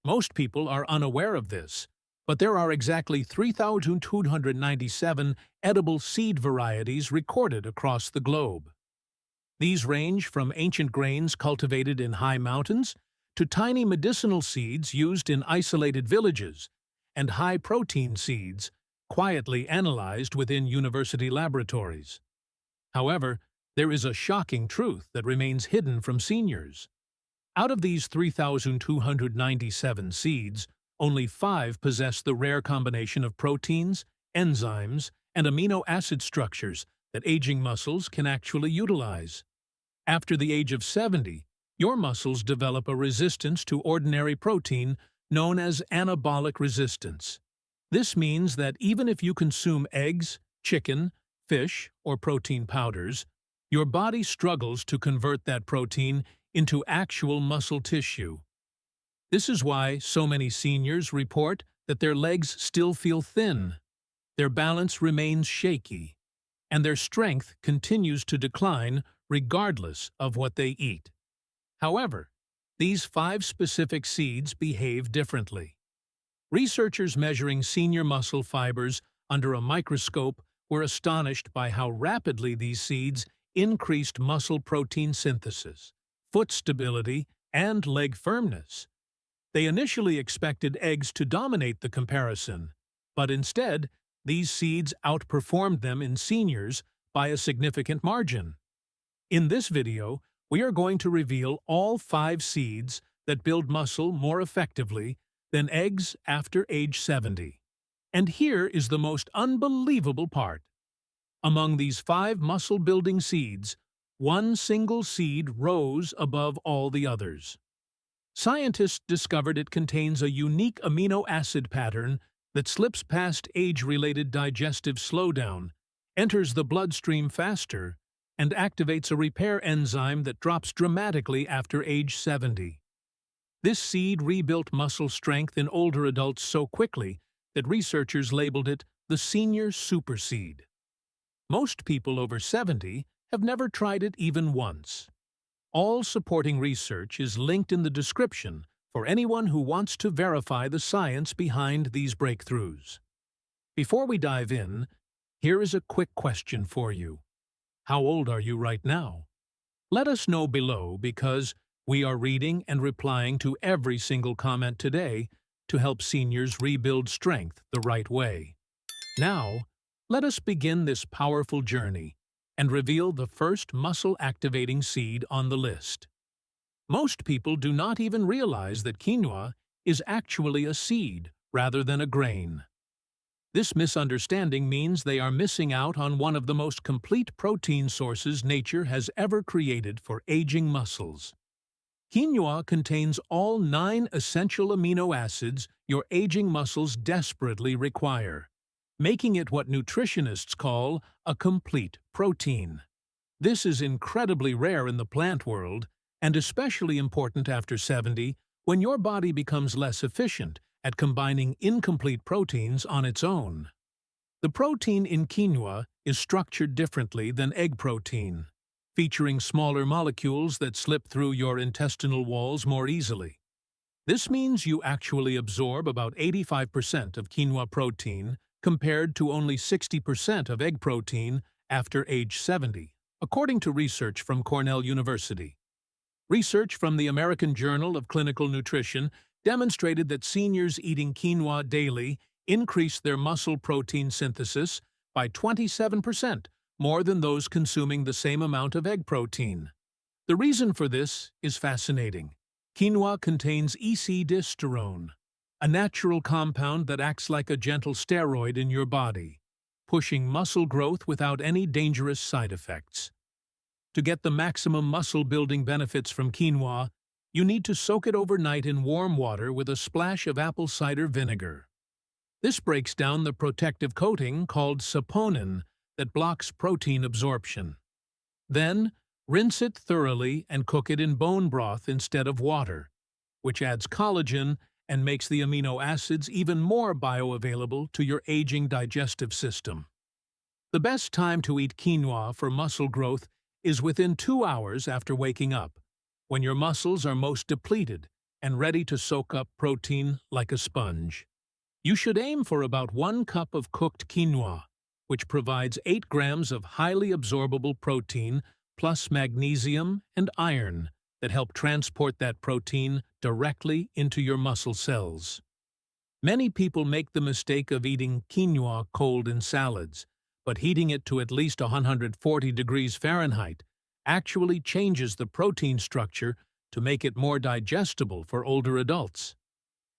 Most people are unaware of this, but there are exactly 3,297 edible seed varieties recorded across the globe. These range from ancient grains cultivated in high mountains to tiny medicinal seeds used in isolated villages and high-protein seeds quietly analyzed within university laboratories. However, there is a shocking truth that remains hidden from seniors. Out of these 3,297 seeds, only 5 possess the rare combination of proteins, enzymes, and amino acid structures that aging muscles can actually utilize. After the age of 70, your muscles develop a resistance to ordinary protein known as anabolic resistance. This means that even if you consume eggs, chicken, fish, or protein powders, your body struggles to convert that protein into actual muscle tissue. This is why so many seniors report that their legs still feel thin, their balance remains shaky, and their strength continues to decline regardless of what they eat. However, these 5 specific seeds behave differently. Researchers measuring senior muscle fibers under a microscope were astonished by how rapidly these seeds increased muscle protein synthesis, foot stability, and leg firmness. They initially expected eggs to dominate the comparison, but instead, these seeds outperformed them in seniors by a significant margin. In this video, we are going to reveal all 5 seeds that build muscle more effectively than eggs after age 70. And here is the most unbelievable part. Among these 5 muscle-building seeds, one single seed rose above all the others. Scientists discovered it contains a unique amino acid pattern that slips past age-related digestive slowdown, enters the bloodstream faster, and activates a repair enzyme that drops dramatically after age 70. This seed rebuilt muscle strength in older adults so quickly that researchers labeled it the senior super seed. Most people over 70 have never tried it even once. All supporting research is linked in the description for anyone who wants to verify the science behind these breakthroughs. Before we dive in, here is a quick question for you. How old are you right now? Let us know below because we are reading and replying to every single comment today to help seniors rebuild strength the right way. Now, let us begin this powerful journey and reveal the first muscle-activating seed on the list. Most people do not even realize that quinoa is actually a seed rather than a grain. This misunderstanding means they are missing out on one of the most complete protein sources nature has ever created for aging muscles. Quinoa contains all 9 essential amino acids your aging muscles desperately require, making it what nutritionists call a complete protein. This is incredibly rare in the plant world, and especially important after 70 when your body becomes less efficient at combining incomplete proteins on its own. The protein in quinoa is structured differently than egg protein, featuring smaller molecules that slip through your intestinal walls more easily. This means you actually absorb about 85% of quinoa protein compared to only 60% of egg protein after age 70, according to research from Cornell University. Research from the American Journal of Clinical Nutrition demonstrated that seniors eating quinoa daily increased their muscle protein synthesis by 27% more than those consuming the same amount of egg protein. The reason for this is fascinating. Quinoa contains ec-dyssterone, a natural compound that acts like a gentle steroid in your body, pushing muscle growth without any dangerous side effects. To get the maximum muscle-building benefits from quinoa, you need to soak it overnight in warm water with a splash of apple cider vinegar. This breaks down the protective coating called saponin that blocks protein absorption. Then, rinse it thoroughly and cook it in bone broth instead of water, which adds collagen and makes the amino acids even more bioavailable to your aging digestive system. The best time to eat quinoa for muscle growth is within 2 hours after waking up, when your muscles are most depleted and ready to soak up protein like a sponge. You should aim for about 1 cup of cooked quinoa, which provides 8 grams of highly absorbable protein plus magnesium and iron that help transport that protein directly into your muscle cells. Many people make the mistake of eating quinoa cold in salads, but heating it to at least 140 degrees Fahrenheit actually changes the protein structure to make it more digestible for older adults.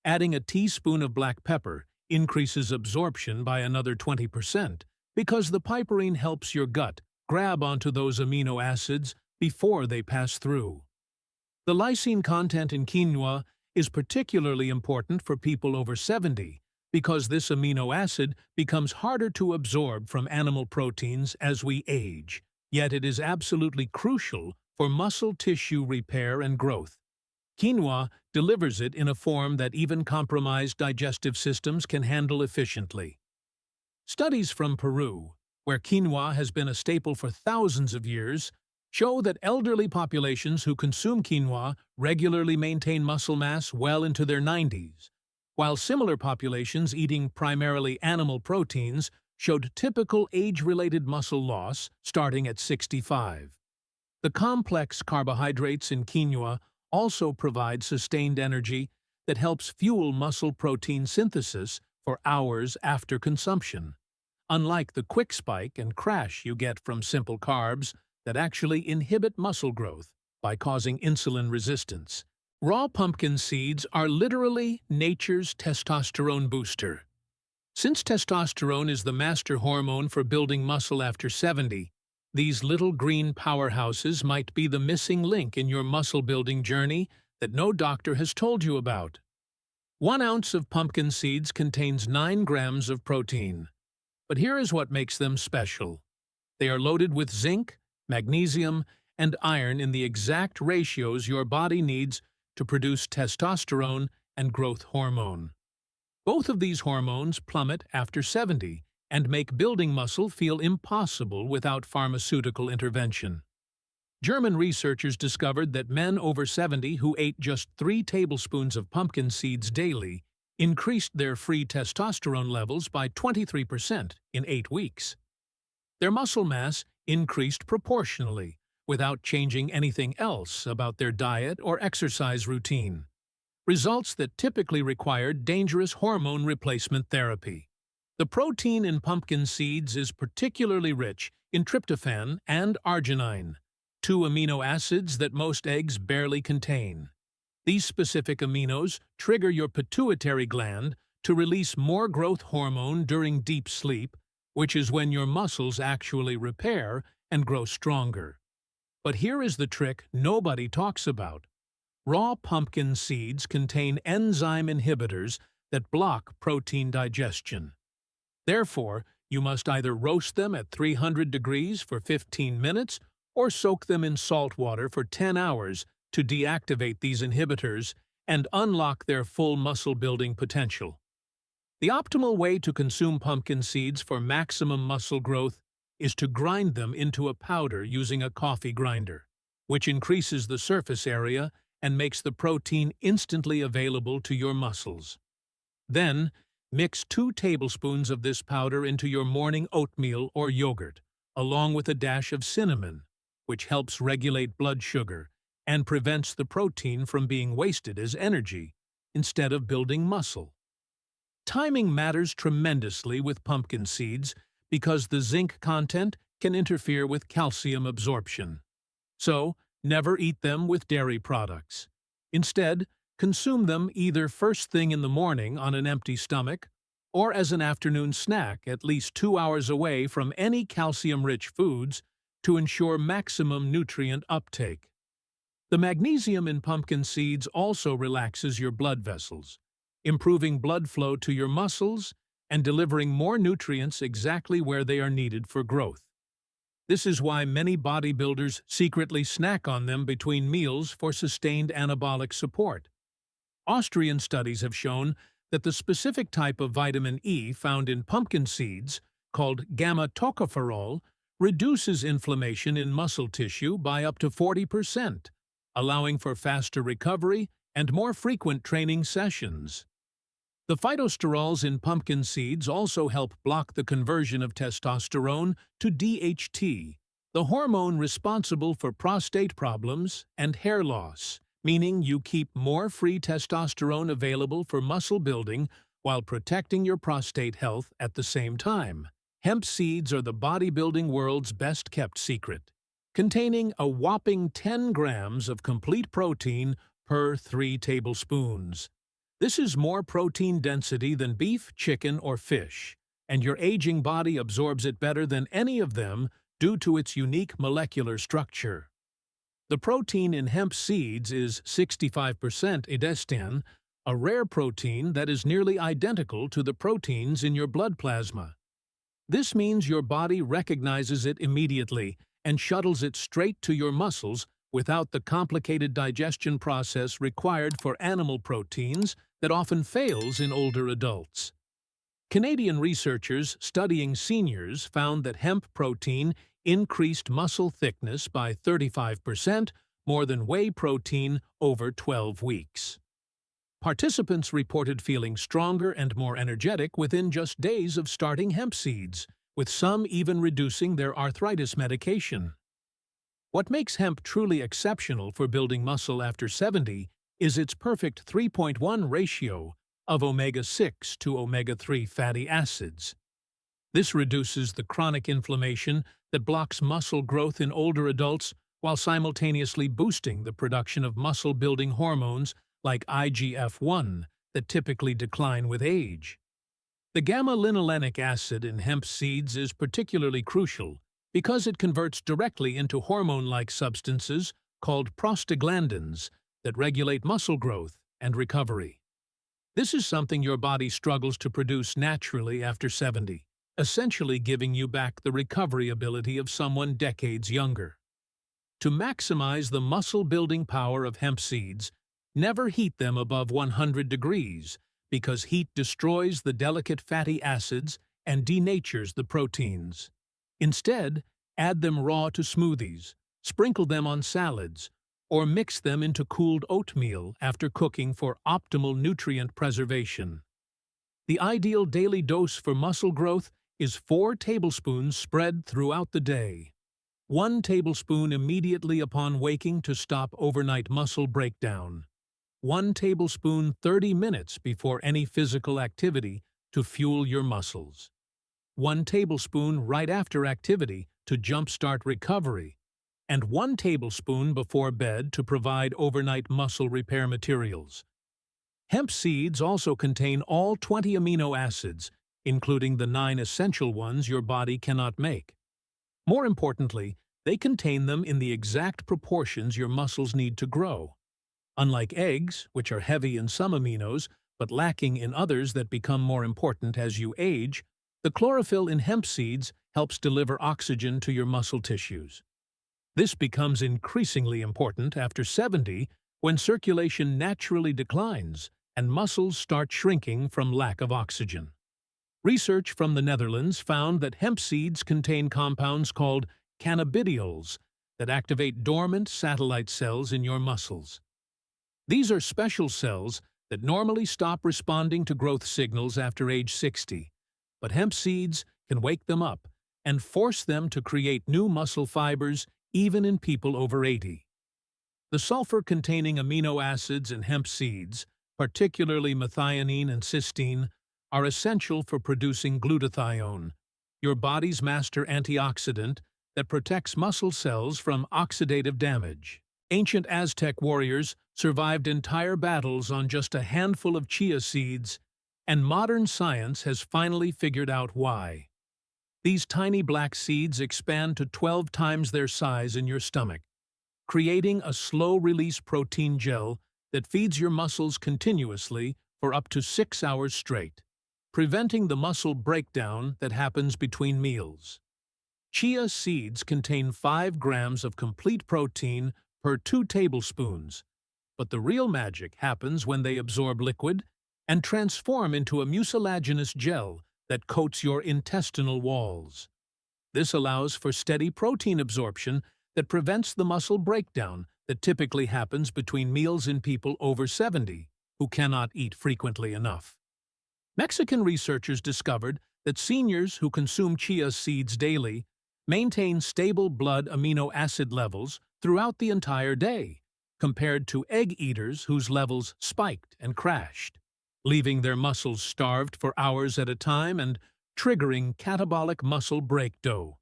Adding a teaspoon of black pepper increases absorption by another 20% because the piperine helps your gut grab onto those amino acids before they pass through. The lysine content in quinoa is particularly important for people over 70 because this amino acid becomes harder to absorb from animal proteins as we age, yet it is absolutely crucial for muscle tissue repair and growth. Quinoa delivers it in a form that even compromised digestive systems can handle efficiently. Studies from Peru, where quinoa has been a staple for thousands of years, show that elderly populations who consume quinoa regularly maintain muscle mass well into their 90s, while similar populations eating primarily animal proteins showed typical age-related muscle loss starting at 65. The complex carbohydrates in quinoa also provide sustained energy that helps fuel muscle protein synthesis for hours after consumption, unlike the quick spike and crash you get from simple carbs that actually inhibit muscle growth by causing insulin resistance. Raw pumpkin seeds are literally nature's testosterone booster. Since testosterone is the master hormone for building muscle after 70, these little green powerhouses might be the missing link in your muscle-building journey that no doctor has told you about. 1 ounce of pumpkin seeds contains 9 grams of protein. But here is what makes them special. They are loaded with zinc, magnesium, and iron in the exact ratios your body needs to produce testosterone and growth hormone. Both of these hormones plummet after 70 and make building muscle feel impossible without pharmaceutical intervention. German researchers discovered that men over 70 who ate just 3 tablespoons of pumpkin seeds daily increased their free testosterone levels by 23% in 8 weeks. Their muscle mass increased proportionally, without changing anything else about their diet or exercise routine. Results that typically required dangerous hormone replacement therapy. The protein in pumpkin seeds is particularly rich in tryptophan and arginine, 2 amino acids that most eggs barely contain. These specific aminos trigger your pituitary gland to release more growth hormone during deep sleep, which is when your muscles actually repair and grow stronger. But here is the trick nobody talks about. Raw pumpkin seeds contain enzyme inhibitors that block protein digestion. Therefore, you must either roast them at 300 degrees for 15 minutes or soak them in salt water for 10 hours to deactivate these inhibitors and unlock their full muscle-building potential. The optimal way to consume pumpkin seeds for maximum muscle growth is to grind them into a powder using a coffee grinder, which increases the surface area and makes the protein instantly available to your muscles. Then, mix 2 tablespoons of this powder into your morning oatmeal or yogurt, along with a dash of cinnamon, which helps regulate blood sugar and prevents the protein from being wasted as energy instead of building muscle. Timing matters tremendously with pumpkin seeds because the zinc content can interfere with calcium absorption. So, never eat them with dairy products. Instead, consume them either first thing in the morning on an empty stomach or as an afternoon snack at least 2 hours away from any calcium-rich foods to ensure maximum nutrient uptake. The magnesium in pumpkin seeds also relaxes your blood vessels, improving blood flow to your muscles and delivering more nutrients exactly where they are needed for growth. This is why many bodybuilders secretly snack on them between meals for sustained anabolic support. Austrian studies have shown that the specific type of vitamin E found in pumpkin seeds, called gamma-tocopherol, reduces inflammation in muscle tissue by up to 40%, allowing for faster recovery and more frequent training sessions. The phytosterols in pumpkin seeds also help block the conversion of testosterone to DHT, the hormone responsible for prostate problems and hair loss, meaning you keep more free testosterone available for muscle building while protecting your prostate health at the same time. Hemp seeds are the bodybuilding world's best-kept secret, containing a whopping 10 grams of complete protein per 3 tablespoons. This is more protein density than beef, chicken, or fish, and your aging body absorbs it better than any of them due to its unique molecular structure. The protein in hemp seeds is 65% edesten, a rare protein that is nearly identical to the proteins in your blood plasma. This means your body recognizes it immediately and shuttles it straight to your muscles without the complicated digestion process required for animal proteins that often fails in older adults. Canadian researchers studying seniors found that hemp protein increased muscle thickness by 35% more than whey protein over 12 weeks. Participants reported feeling stronger and more energetic within just days of starting hemp seeds, with some even reducing their arthritis medication. What makes hemp truly exceptional for building muscle after 70 is its perfect 3.1 ratio of omega-6 to omega-3 fatty acids. This reduces the chronic inflammation that blocks muscle growth in older adults while simultaneously boosting the production of muscle-building hormones like IGF-1 that typically decline with age. The gamma-linolenic acid in hemp seeds is particularly crucial because it converts directly into hormone-like substances called prostaglandins that regulate muscle growth and recovery. This is something your body struggles to produce naturally after 70, essentially giving you back the recovery ability of someone decades younger. To maximize the muscle-building power of hemp seeds, never heat them above 100 degrees because heat destroys the delicate fatty acids and denatures the proteins. Instead, add them raw to smoothies, sprinkle them on salads, or mix them into cooled oatmeal after cooking for optimal nutrient preservation. The ideal daily dose for muscle growth is 4 tablespoons spread throughout the day. 1 tablespoon immediately upon waking to stop overnight muscle breakdown. 1 tablespoon 30 minutes before any physical activity to fuel your muscles. 1 tablespoon right after activity to jumpstart recovery, and 1 tablespoon before bed to provide overnight muscle repair materials. Hemp seeds also contain all 20 amino acids, including the 9 essential ones your body cannot make. More importantly, they contain them in the exact proportions your muscles need to grow. Unlike eggs, which are heavy in some aminos but lacking in others that become more important as you age, the chlorophyll in hemp seeds helps deliver oxygen to your muscle tissues. This becomes increasingly important after 70 when circulation naturally declines and muscles start shrinking from lack of oxygen. Research from the Netherlands found that hemp seeds contain compounds called cannabidiols that activate dormant satellite cells in your muscles. These are special cells that normally stop responding to growth signals after age 60, but hemp seeds can wake them up and force them to create new muscle fibers even in people over 80. The sulfur-containing amino acids in hemp seeds, particularly methionine and cysteine, are essential for producing glutathione, your body's master antioxidant that protects muscle cells from oxidative damage. Ancient Aztec warriors survived entire battles on just a handful of chia seeds, and modern science has finally figured out why. These tiny black seeds expand to 12 times their size in your stomach, creating a slow-release protein gel that feeds your muscles continuously for up to 6 hours straight, preventing the muscle breakdown that happens between meals. Chia seeds contain 5 grams of complete protein per 2 tablespoons, but the real magic happens when they absorb liquid and transform into a mucilaginous gel that coats your intestinal walls. This allows for steady protein absorption that prevents the muscle breakdown that typically happens between meals in people over 70 who cannot eat frequently enough. Mexican researchers discovered that seniors who consume chia seeds daily maintain stable blood amino acid levels throughout the entire day, compared to egg eaters whose levels spiked and crashed, leaving their muscles starved for hours at a time and triggering catabolic muscle breakdown.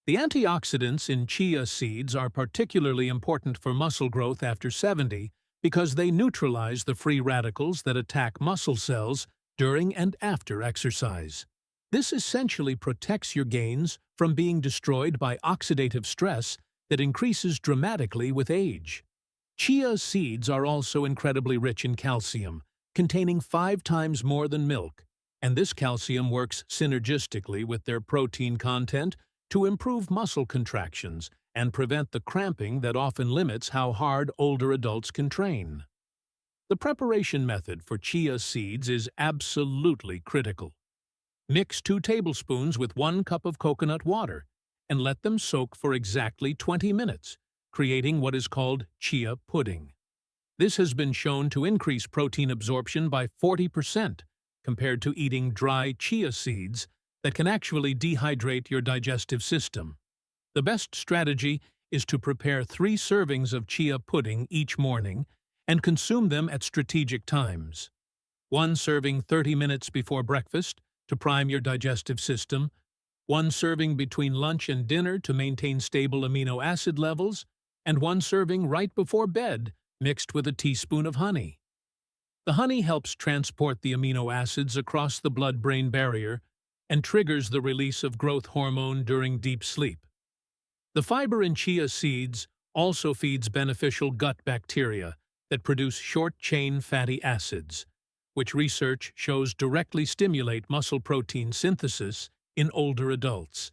The antioxidants in chia seeds are particularly important for muscle growth after 70 because they neutralize the free radicals that attack muscle cells during and after exercise. This essentially protects your gains from being destroyed by oxidative stress that increases dramatically with age. Chia seeds are also incredibly rich in calcium, containing 5 times more than milk, and this calcium works synergistically with their protein content to improve muscle contractions and prevent the cramping that often limits how hard older adults can train. The preparation method for chia seeds is absolutely critical. Mix 2 tablespoons with 1 cup of coconut water and let them soak for exactly 20 minutes, creating what is called chia pudding. This has been shown to increase protein absorption by 40% compared to eating dry chia seeds that can actually dehydrate your digestive system. The best strategy is to prepare 3 servings of chia pudding each morning and consume them at strategic times. 1 serving 30 minutes before breakfast to prime your digestive system, 1 serving between lunch and dinner to maintain stable amino acid levels, and 1 serving right before bed mixed with a teaspoon of honey. The honey helps transport the amino acids across the blood-brain barrier and triggers the release of growth hormone during deep sleep. The fiber in chia seeds also feeds beneficial gut bacteria that produce short-chain fatty acids, which research shows directly stimulate muscle protein synthesis in older adults.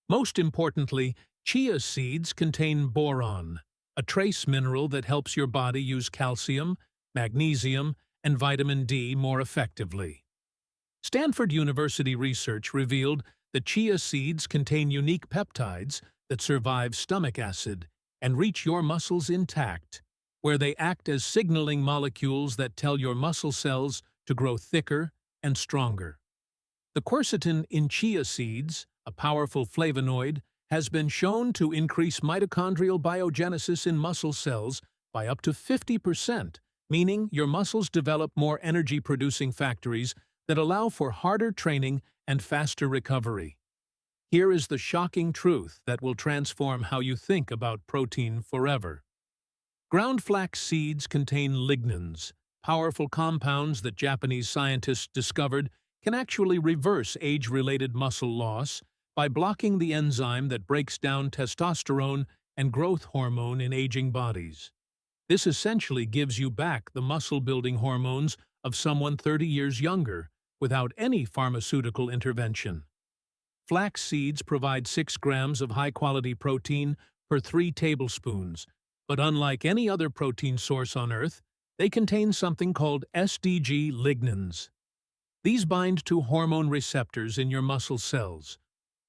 Most importantly, chia seeds contain boron, a trace mineral that helps your body use calcium, magnesium, and vitamin D more effectively. Stanford University research revealed that chia seeds contain unique peptides that survive stomach acid and reach your muscles intact, where they act as signaling molecules that tell your muscle cells to grow thicker and stronger. The quercetin in chia seeds, a powerful flavonoid, has been shown to increase mitochondrial biogenesis in muscle cells by up to 50%, meaning your muscles develop more energy-producing factories that allow for harder training and faster recovery. Here is the shocking truth that will transform how you think about protein forever. Ground flax seeds contain lignans, powerful compounds that Japanese scientists discovered can actually reverse age-related muscle loss by blocking the enzyme that breaks down testosterone and growth hormone in aging bodies. This essentially gives you back the muscle-building hormones of someone 30 years younger without any pharmaceutical intervention. Flax seeds provide 6 grams of high-quality protein per 3 tablespoons, but unlike any other protein source on Earth, they contain something called SDG lignans. These bind to hormone receptors in your muscle cells,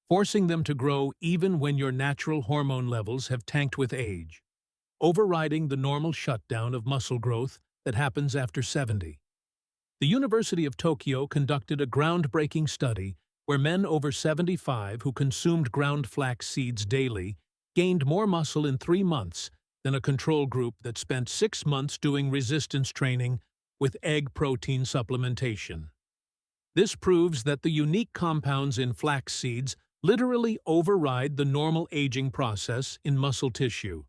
forcing them to grow even when your natural hormone levels have tanked with age, overriding the normal shutdown of muscle growth that happens after 70. The University of Tokyo conducted a groundbreaking study where men over 75 who consumed ground flax seeds daily gained more muscle in 3 months than a control group that spent 6 months doing resistance training with egg protein supplementation. This proves that the unique compounds in flax seeds literally override the normal aging process in muscle tissue.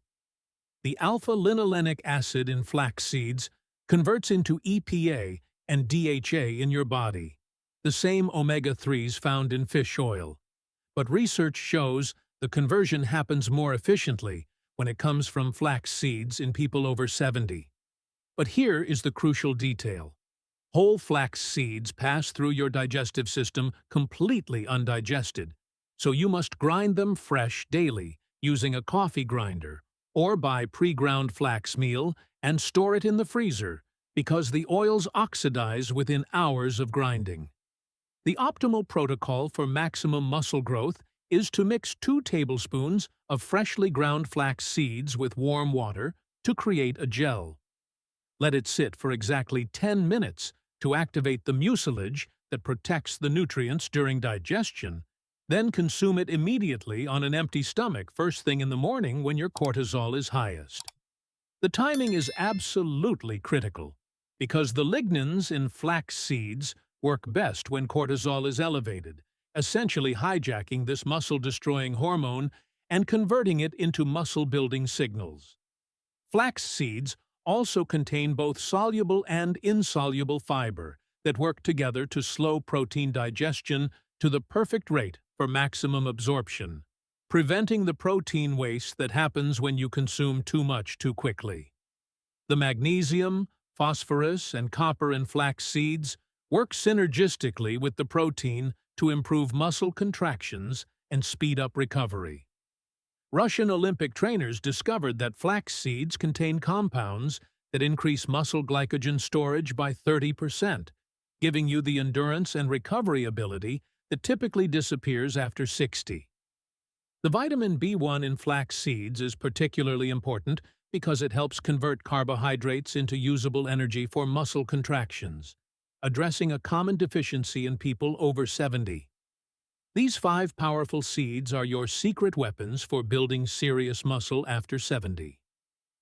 The alpha-linolenic acid in flax seeds converts into EPA and DHA in your body, the same omega-3s found in fish oil. But research shows the conversion happens more efficiently when it comes from flax seeds in people over 70. But here is the crucial detail. Whole flax seeds pass through your digestive system completely undigested, so you must grind them fresh daily using a coffee grinder or buy pre-ground flax meal and store it in the freezer because the oils oxidize within hours of grinding. The optimal protocol for maximum muscle growth is to mix 2 tablespoons of freshly ground flax seeds with warm water to create a gel. Let it sit for exactly 10 minutes to activate the mucilage that protects the nutrients during digestion, then consume it immediately on an empty stomach first thing in the morning when your cortisol is highest. The timing is absolutely critical, because the lignans in flax seeds work best when cortisol is elevated, essentially hijacking this muscle-destroying hormone and converting it into muscle-building signals. Flax seeds also contain both soluble and insoluble fiber that work together to slow protein digestion to the perfect rate for maximum absorption, preventing the protein waste that happens when you consume too much too quickly. The magnesium, phosphorus, and copper in flax seeds work synergistically with the protein to improve muscle contractions and speed up recovery. Russian Olympic trainers discovered that flax seeds contain compounds that increase muscle glycogen storage by 30%, giving you the endurance and recovery ability that typically disappears after 60. The vitamin B1 in flax seeds is particularly important because it helps convert carbohydrates into usable energy for muscle contractions, addressing a common deficiency in people over 70. These 5 powerful seeds are your secret weapons for building serious muscle after 70.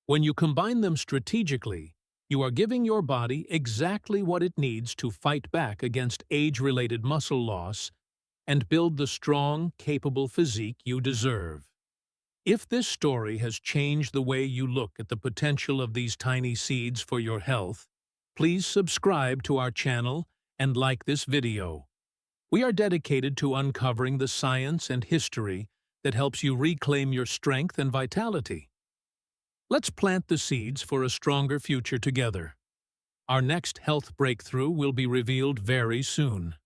When you combine them strategically, you are giving your body exactly what it needs to fight back against age-related muscle loss and build the strong, capable physique you deserve. If this story has changed the way you look at the potential of these tiny seeds for your health, please subscribe to our channel and like this video. We are dedicated to uncovering the science and history that helps you reclaim your strength and vitality. Let's plant the seeds for a stronger future together. Our next health breakthrough will be revealed very soon.